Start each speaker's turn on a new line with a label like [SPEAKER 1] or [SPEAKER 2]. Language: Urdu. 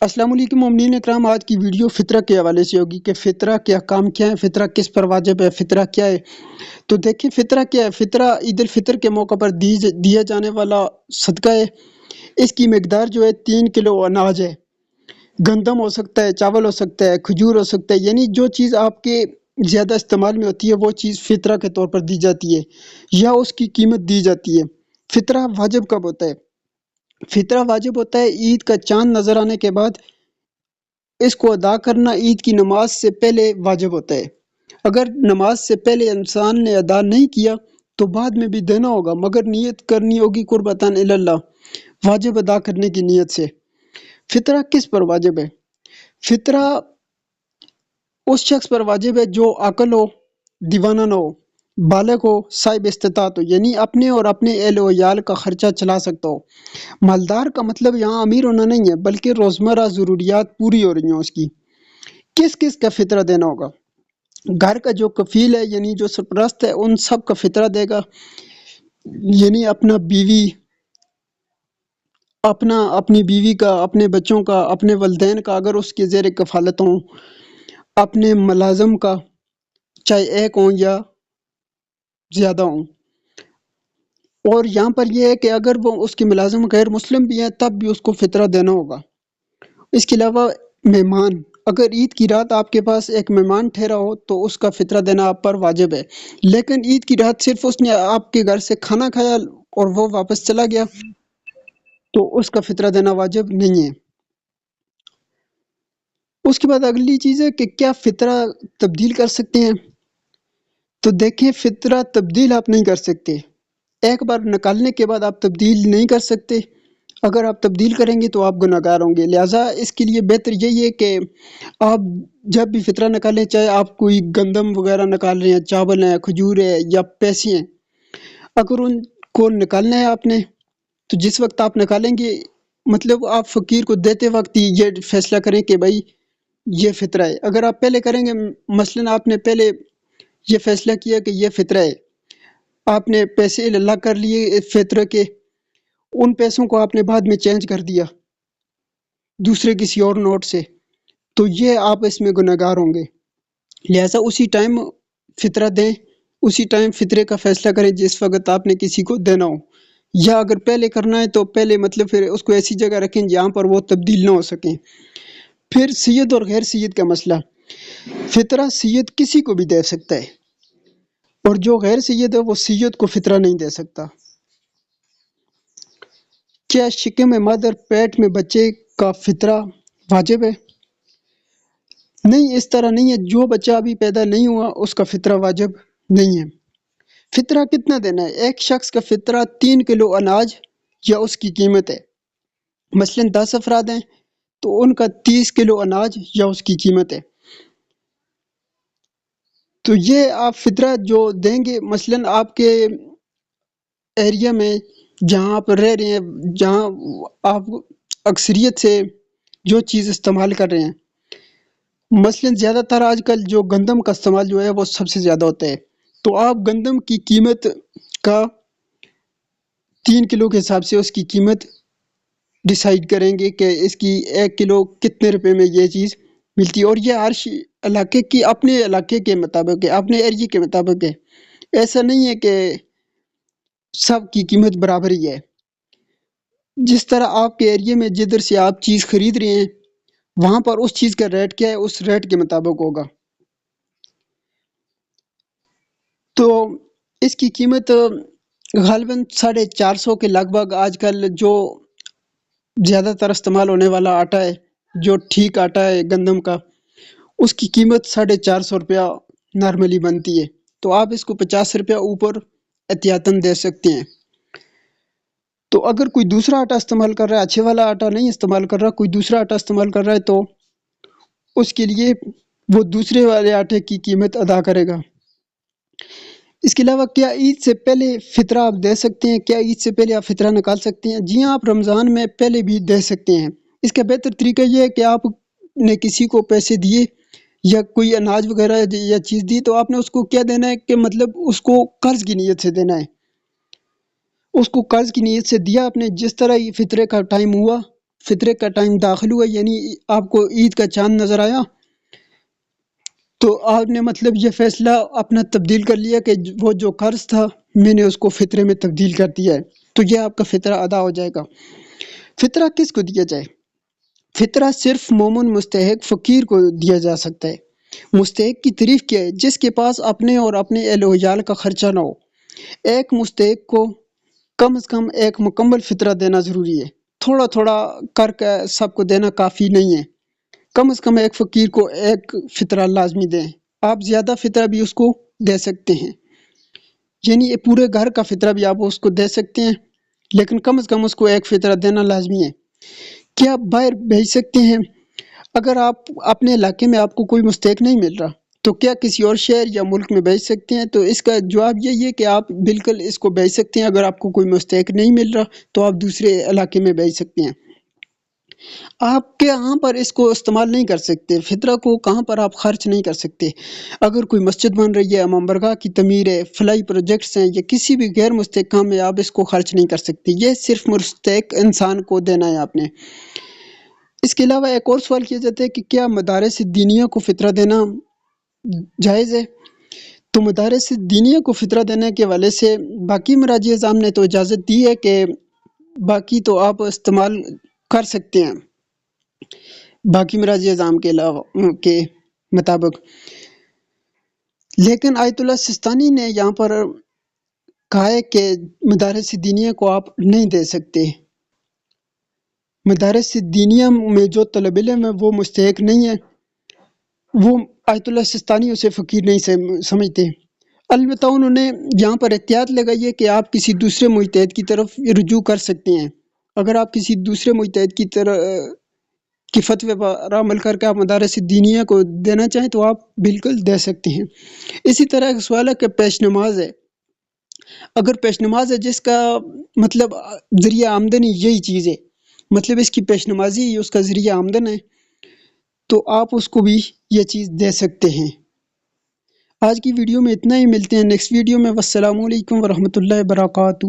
[SPEAKER 1] السلام علیکم مومنین اکرام، آج کی ویڈیو فطرہ کے حوالے سے ہوگی کہ فطرہ کے احکام کیا ہے، فطرہ کس پر واجب ہے، فطرہ کیا ہے۔ تو دیکھیں فطرہ کیا ہے۔ فطرہ عید الفطر کے موقع پر دیا جانے والا صدقہ ہے۔ اس کی مقدار جو ہے 3 کلو اناج ہے۔ گندم ہو سکتا ہے، چاول ہو سکتا ہے، کھجور ہو سکتا ہے، یعنی جو چیز آپ کے زیادہ استعمال میں ہوتی ہے وہ چیز فطرہ کے طور پر دی جاتی ہے یا اس کی قیمت دی جاتی ہے۔ فطرہ واجب کب ہوتا ہے؟ فطرہ واجب ہوتا ہے عید کا چاند نظر آنے کے بعد۔ اس کو ادا کرنا عید کی نماز سے پہلے واجب ہوتا ہے۔ اگر نماز سے پہلے انسان نے ادا نہیں کیا تو بعد میں بھی دینا ہوگا، مگر نیت کرنی ہوگی قربتاً اللہ، واجب ادا کرنے کی نیت سے۔ فطرہ کس پر واجب ہے؟ فطرہ اس شخص پر واجب ہے جو عاقل ہو، دیوانہ نہ ہو، بالغ ہو، صاحب استطاعت ہو، یعنی اپنے اور اپنے اہل و عیال کا خرچہ چلا سکتا ہو۔ مالدار کا مطلب یہاں امیر ہونا نہیں ہے، بلکہ روزمرہ ضروریات پوری ہو رہی ہوں اس کی۔ کس کس کا فطرہ دینا ہوگا؟ گھر کا جو کفیل ہے یعنی جو سرپرست ہے ان سب کا فطرہ دے گا، یعنی اپنا بیوی، اپنی بیوی کا، اپنے بچوں کا، اپنے والدین کا اگر اس کے زیر کفالت ہوں، اپنے ملازم کا، چاہے ایک ہوں یا زیادہ ہوں۔ اور یہاں پر یہ ہے کہ اگر وہ اس کے ملازم غیر مسلم بھی ہیں تب بھی اس کو فطرہ دینا ہوگا۔ اس کے علاوہ مہمان، اگر عید کی رات آپ کے پاس ایک مہمان ٹھہرا ہو تو اس کا فطرہ دینا آپ پر واجب ہے، لیکن عید کی رات صرف اس نے آپ کے گھر سے کھانا کھایا اور وہ واپس چلا گیا تو اس کا فطرہ دینا واجب نہیں ہے۔ اس کے بعد اگلی چیز ہے کہ کیا فطرہ تبدیل کر سکتے ہیں؟ تو دیکھیں فطرہ تبدیل آپ نہیں کر سکتے، ایک بار نکالنے کے بعد آپ تبدیل نہیں کر سکتے۔ اگر آپ تبدیل کریں گے تو آپ گناہگار ہوں گے، لہٰذا اس کے لیے بہتر یہی ہے کہ آپ جب بھی فطرہ نکالیں، چاہے آپ کوئی گندم وغیرہ نکال رہے ہیں، چاول ہیں، کھجور ہے یا پیسے ہیں، اگر ان کو نکالنا ہے آپ نے تو جس وقت آپ نکالیں گے مطلب آپ فقیر کو دیتے وقت ہی یہ فیصلہ کریں کہ بھائی یہ فطرہ ہے۔ اگر آپ پہلے کریں گے، مثلاً آپ نے پہلے یہ فیصلہ کیا کہ یہ فطرہ ہے، آپ نے پیسے اللہ کر لیے فطرہ کے، ان پیسوں کو آپ نے بعد میں چینج کر دیا دوسرے کسی اور نوٹ سے، تو یہ آپ اس میں گناہگار ہوں گے۔ لہٰذا اسی ٹائم فطرہ دیں، اسی ٹائم فطرے کا فیصلہ کریں جس وقت آپ نے کسی کو دینا ہو، یا اگر پہلے کرنا ہے تو پہلے مطلب پھر اس کو ایسی جگہ رکھیں جہاں پر وہ تبدیل نہ ہو سکیں۔ پھر سید اور غیر سید کا مسئلہ، فطرہ سید کسی کو بھی دے سکتا ہے اور جو غیر سید ہے وہ سید کو فطرہ نہیں دے سکتا۔ کیا شکم مادر، پیٹ میں بچے کا فطرہ واجب ہے؟ نہیں، اس طرح نہیں ہے، جو بچہ ابھی پیدا نہیں ہوا اس کا فطرہ واجب نہیں ہے۔ فطرہ کتنا دینا ہے؟ ایک شخص کا فطرہ 3 کلو اناج یا اس کی قیمت ہے، مثلاً 10 افراد ہیں تو ان کا 30 کلو اناج یا اس کی قیمت ہے۔ تو یہ آپ فطرہ جو دیں گے، مثلاً آپ کے ایریا میں جہاں آپ رہ رہے ہیں، جہاں آپ اکثریت سے جو چیز استعمال کر رہے ہیں، مثلاً زیادہ تر آج کل جو گندم کا استعمال جو ہے وہ سب سے زیادہ ہوتا ہے، تو آپ گندم کی قیمت کا 3 کلو کے حساب سے اس کی قیمت ڈیسائیڈ کریں گے کہ اس کی 1 کلو کتنے روپے میں یہ چیز ملتی ہے، اور یہ ہر علاقے کی اپنے علاقے کے مطابق ہے، اپنے ایریا کے مطابق ہے۔ ایسا نہیں ہے کہ سب کی قیمت برابر ہی ہے۔ جس طرح آپ کے ایریا میں جدھر سے آپ چیز خرید رہے ہیں وہاں پر اس چیز کا ریٹ کیا ہے، اس ریٹ کے مطابق ہوگا۔ تو اس کی قیمت غالباً 450 کے لگ بھگ آج کل جو زیادہ تر استعمال ہونے والا آٹا ہے، جو ٹھیک آٹا ہے گندم کا، اس کی قیمت 450 روپیہ نارملی بنتی ہے، تو آپ اس کو 50 روپیہ اوپر احتیاطاً دے سکتے ہیں۔ تو اگر کوئی دوسرا آٹا استعمال کر رہا ہے، اچھے والا آٹا نہیں استعمال کر رہا، کوئی دوسرا آٹا استعمال کر رہا ہے، تو اس کے لیے وہ دوسرے والے آٹے کی قیمت ادا کرے گا۔ اس کے علاوہ کیا عید سے پہلے فطرہ آپ دے سکتے ہیں؟ کیا عید سے پہلے آپ فطرہ نکال سکتے ہیں؟ جی ہاں، آپ رمضان میں پہلے بھی دے سکتے ہیں۔ اس کا بہتر طریقہ یہ ہے کہ آپ نے کسی کو پیسے دیے یا کوئی اناج وغیرہ یا چیز دی تو آپ نے اس کو کیا دینا ہے کہ مطلب اس کو قرض کی نیت سے دینا ہے، اس کو قرض کی نیت سے دیا آپ نے، جس طرح یہ فطرے کا ٹائم ہوا فطرے کا ٹائم داخل ہوا، یعنی آپ کو عید کا چاند نظر آیا، تو آپ نے مطلب یہ فیصلہ اپنا تبدیل کر لیا کہ وہ جو قرض تھا میں نے اس کو فطرے میں تبدیل کر دیا ہے، تو یہ آپ کا فطرہ ادا ہو جائے گا۔ فطرہ کس کو دیا جائے؟ فطرہ صرف مومن مستحق فقیر کو دیا جا سکتا ہے۔ مستحق کی تعریف کیا ہے؟ جس کے پاس اپنے اور اپنے اہل و عیال کا خرچہ نہ ہو۔ ایک مستحق کو کم از کم ایک مکمل فطرہ دینا ضروری ہے، تھوڑا تھوڑا کر کے سب کو دینا کافی نہیں ہے، کم از کم ایک فقیر کو ایک فطرہ لازمی دیں۔ آپ زیادہ فطرہ بھی اس کو دے سکتے ہیں، یعنی یہ پورے گھر کا فطرہ بھی آپ اس کو دے سکتے ہیں، لیکن کم از کم اس کو ایک فطرہ دینا لازمی ہے۔ کیا آپ باہر بھیج سکتے ہیں؟ اگر آپ اپنے علاقے میں آپ کو کوئی مستحق نہیں مل رہا تو کیا کسی اور شہر یا ملک میں بھیج سکتے ہیں؟ تو اس کا جواب یہی ہے کہ آپ بالکل اس کو بھیج سکتے ہیں۔ اگر آپ کو کوئی مستحق نہیں مل رہا تو آپ دوسرے علاقے میں بھیج سکتے ہیں۔ آپ کہاں پر اس کو استعمال نہیں کر سکتے، فطرہ کو کہاں پر آپ خرچ نہیں کر سکتے؟ اگر کوئی مسجد بن رہی ہے، امام برگاہ کی تعمیر ہے، فلاحی پروجیکٹس ہیں، یا کسی بھی غیر مستحق کام میں آپ اس کو خرچ نہیں کر سکتے، یہ صرف مستحق انسان کو دینا ہے آپ نے۔ اس کے علاوہ ایک اور سوال کیا جاتا ہے کہ کیا مدارس دینیہ کو فطرہ دینا جائز ہے؟ تو مدارس دینیہ کو فطرہ دینے کے حوالے سے باقی مراجع اعظام نے تو اجازت دی ہے کہ باقی تو آپ استعمال کر سکتے ہیں، باقی مراجع اعظام کے علاوہ کے مطابق، لیکن آیت اللہ سستانی نے یہاں پر کہا ہے کہ مدارس دینیہ کو آپ نہیں دے سکتے۔ مدارس دینیہ میں جو طالب علم ہے وہ مستحق نہیں ہے، وہ آیت اللہ سستانی اسے فقیر نہیں سمجھتے۔ البتہ انہوں نے یہاں پر احتیاط لگائی ہے کہ آپ کسی دوسرے مجتہد کی طرف رجوع کر سکتے ہیں۔ اگر آپ کسی دوسرے مجتہد کی فتوے پر عمل کر کے آپ مدارس دینیہ کو دینا چاہیں تو آپ بالکل دے سکتے ہیں۔ اسی طرح ایک سوال ہے کہ پیش نماز ہے، اگر پیش نماز ہے جس کا مطلب ذریعہ آمدنی یہی چیز ہے، مطلب اس کی پیش نمازی ہی اس کا ذریعہ آمدن ہے، تو آپ اس کو بھی یہ چیز دے سکتے ہیں۔ آج کی ویڈیو میں اتنا ہی، ملتے ہیں نیکسٹ ویڈیو میں۔ والسلام علیکم ورحمۃ اللہ وبرکاتہ۔